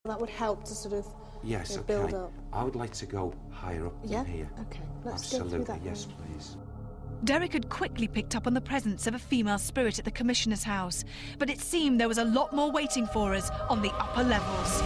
That would help to sort of yes, okay. build up. I would like to go higher up than here. Okay, let's Absolutely, go through that. yes, then. please. Derek had quickly picked up on the presence of a female spirit at the Commissioner's house, but it seemed there was a lot more waiting for us on the upper levels.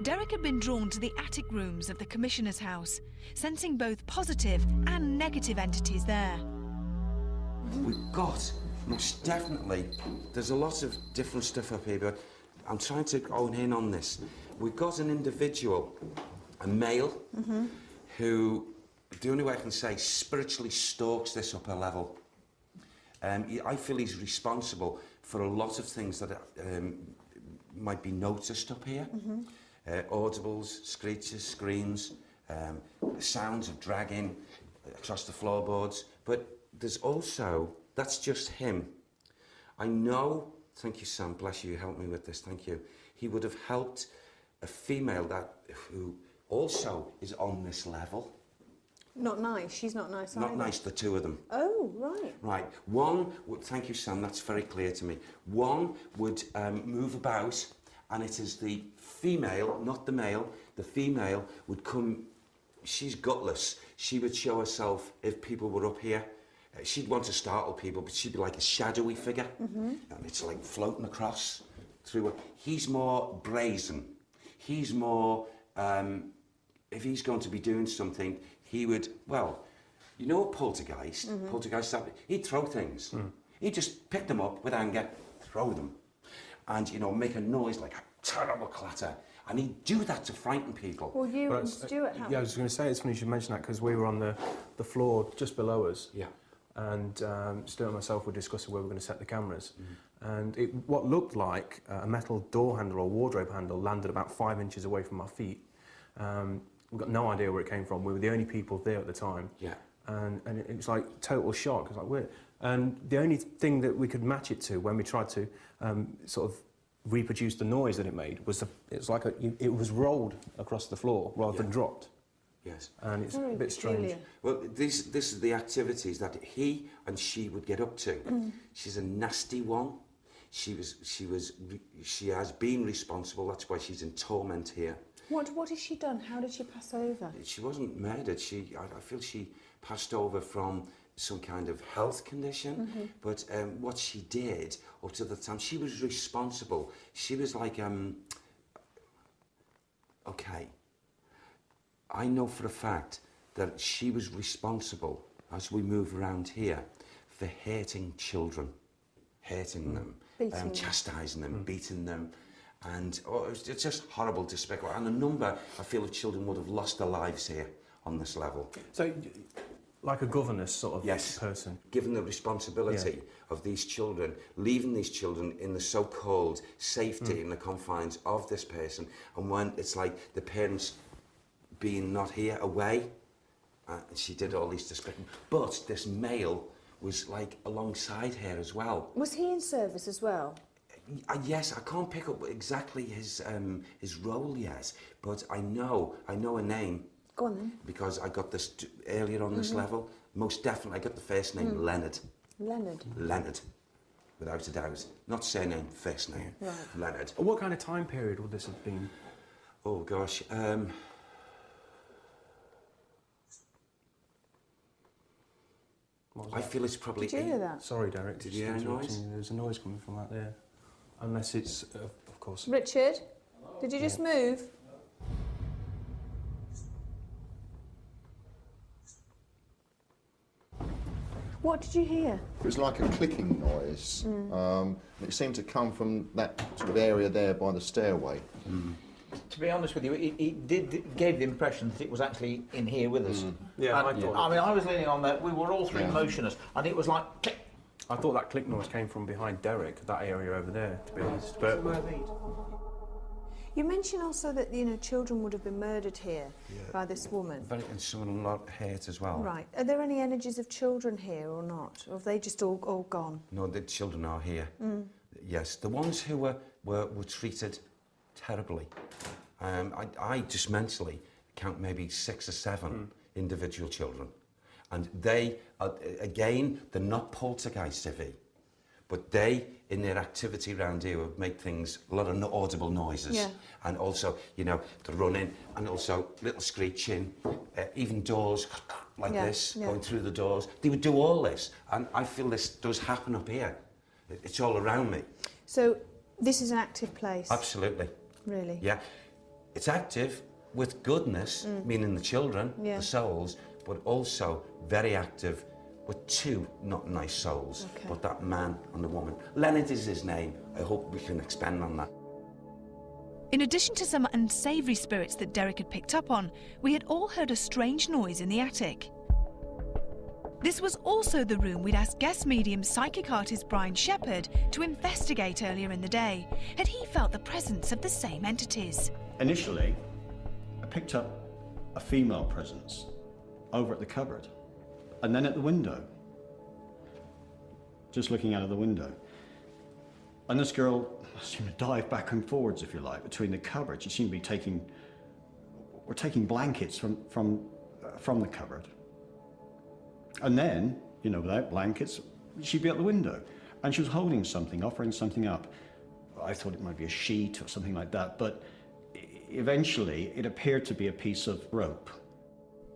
Derek had been drawn to the attic rooms of the Commissioner's house, sensing both positive and negative entities there. We've got, most definitely, there's a lot of different stuff up here, but I'm trying to hone in on this. We've got an individual, a male, who, the only way I can say, spiritually stalks this upper level. I feel he's responsible for a lot of things that might be noticed up here. Audibles, screeches, screams, sounds of dragging across the floorboards. But there's also, that's just him. I know, thank you Sam, bless you, you helped me with this, thank you. He would have helped a female who also is on this level. Not nice, she's not nice Not either. nice, the two of them. Oh, right. Right, one, thank you Sam, that's very clear to me. One would move about, and it is the female, not the male, the female would come, she's gutless. She would show herself if people were up here. She'd want to startle people, but she'd be like a shadowy figure. And it's like floating across through her. He's more brazen. He's more, if he's going to be doing something, he would, well, you know a poltergeist? Poltergeist, he'd throw things. He'd just pick them up with anger, throw them. And, you know, make a noise like a terrible clatter. And he'd do that to frighten people. Well, you and Stuart have... Yeah, I was going to say, it's funny you should mention that, because we were on the floor just below us. Yeah. And Stuart and myself were discussing where we were going to set the cameras. And what looked like a metal door handle or wardrobe handle landed about 5 inches away from our feet. We've got no idea where it came from. We were the only people there at the time. Yeah. And it was like total shock. It was like, weird. And the only thing that we could match it to when we tried to sort of reproduce the noise that it made was it was rolled across the floor rather than dropped. Yes. And it's Very a bit strange. peculiar. Well, this is the activities that he and she would get up to. She's a nasty one. She has been responsible. That's why she's in torment here. What has she done? How did she pass over? She wasn't murdered. I feel she passed over from some kind of health condition. But what she did up to the time, she was responsible. She was like, okay. I know for a fact that she was responsible, as we move around here, for hurting children, hurting them, chastising them, beating them, and it's just horrible, despicable. And a number, I feel, of children would have lost their lives here on this level. So, like a governess sort of person? Given the responsibility of these children, leaving these children in the so-called safety in the confines of this person, and when it's like the parents being not here, away, and she did all these despicable. But this male was like alongside her as well. Was he in service as well? Yes, I can't pick up exactly his role yet, but I know a name. Go on then. Because I got this earlier on this level. Most definitely, I got the first name, Leonard. Leonard. Leonard, without a doubt. Not surname, first name. Right. Leonard. What kind of time period would this have been? Oh gosh. I feel it's probably... Did you hear that? Sorry, Derek. Did you hear a noise? There's a noise coming from out there. Unless it's, of course... Richard, did you just move? What did you hear? It was like a clicking noise. It seemed to come from that sort of area there by the stairway. To be honest with you, it gave the impression that it was actually in here with us. Yeah, I mean, I was leaning on that. We were all three motionless, and it was like click. I thought that click noise came from behind Derek, that area over there, to be honest. But You mentioned also that, you know, children would have been murdered here by this woman. And some of them not hurt as well. Right. Are there any energies of children here or not? Or have they just all gone? No, the children are here. Yes, the ones who were treated terribly. I just mentally count maybe 6 or 7 individual children. And they, again, they're not poltergeist heavy, but they, in their activity around here, would make things, a lot of audible noises. Yeah. And also, you know, the running, and also little screeching, even doors like this, going through the doors. They would do all this, and I feel this does happen up here. It's all around me. So this is an active place? Absolutely. Really? Yeah. It's active with goodness, meaning the children, the souls, but also very active with 2 not nice souls, but that man and the woman. Leonard is his name. I hope we can expand on that. In addition to some unsavoury spirits that Derek had picked up on, we had all heard a strange noise in the attic. This was also the room we'd asked guest medium psychic artist Brian Shepherd to investigate earlier in the day. Had he felt the presence of the same entities? Initially, I picked up a female presence over at the cupboard and then at the window, just looking out of the window. And this girl seemed to dive back and forwards, if you like, between the cupboards. She seemed to be taking blankets from the cupboard. And then, you know, without blankets, she'd be at the window. And she was holding something, offering something up. I thought it might be a sheet or something like that, but eventually it appeared to be a piece of rope.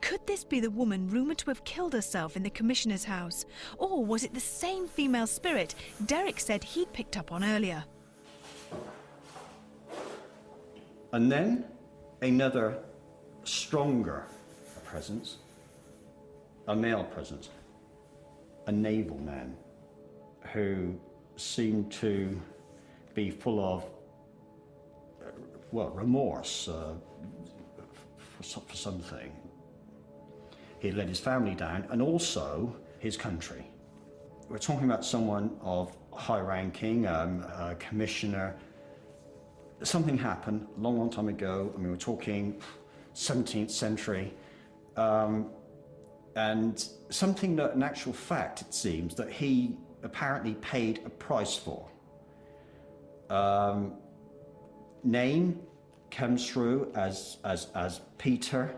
Could this be the woman rumoured to have killed herself in the Commissioner's house? Or was it the same female spirit Derek said he'd picked up on earlier? And then another stronger presence, a male presence, a naval man who seemed to be full of, remorse for something. He had let his family down and also his country. We're talking about someone of high ranking, a commissioner. Something happened a long, long time ago. I mean, we're talking 17th century. And something that, in actual fact, it seems, that he apparently paid a price for. Name comes through as Peter.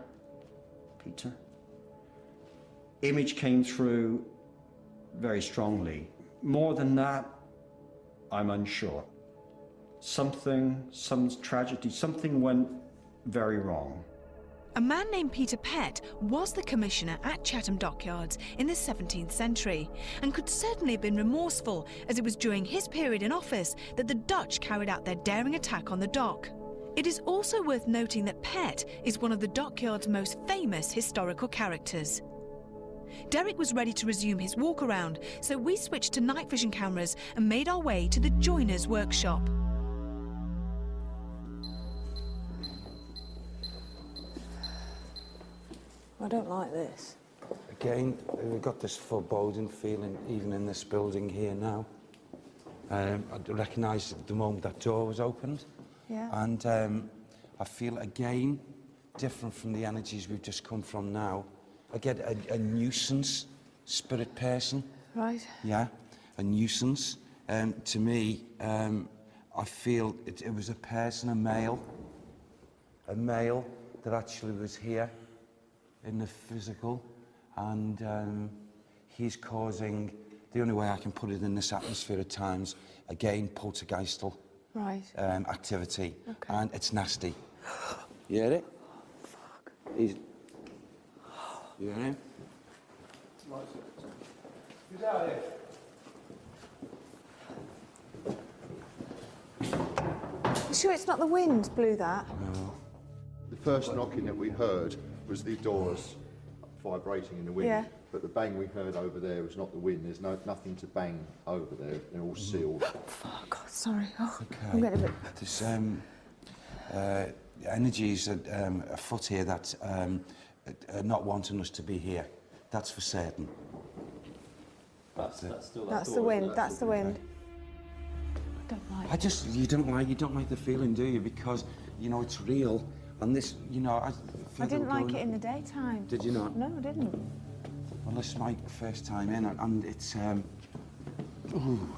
Peter. Image came through very strongly. More than that, I'm unsure. Some tragedy, something went very wrong. A man named Peter Pett was the commissioner at Chatham Dockyards in the 17th century and could certainly have been remorseful, as it was during his period in office that the Dutch carried out their daring attack on the dock. It is also worth noting that Pett is one of the Dockyard's most famous historical characters. Derek was ready to resume his walk around, so we switched to night vision cameras and made our way to the joiner's workshop. I don't like this. Again, we've got this foreboding feeling even in this building here now. I recognised the moment that door was opened. Yeah. And I feel, again, different from the energies we've just come from now. I get a nuisance spirit person. Right. Yeah, a nuisance. To me, I feel it was a person, a male that actually was here in the physical, and he's causing, the only way I can put it in this atmosphere at times, again, poltergeistal activity, and it's nasty. You hear it? Fuck. You hear him? Who's out here? You sure it's not the wind blew that? No. The first knocking that we heard was the doors vibrating in the wind. Yeah. But the bang we heard over there was not the wind. There's nothing to bang over there. They're all sealed. Oh, God, sorry. Oh, Okay. I'm getting a bit... There's energies afoot here that are not wanting us to be here. That's for certain. That's That's the wind, that's the wind. I don't like it. You don't like the feeling, do you? Because, you know, it's real. And this, you know, I didn't like it in the daytime. Did you not? No, I didn't. Well, this is my first time in, and it's, ooh.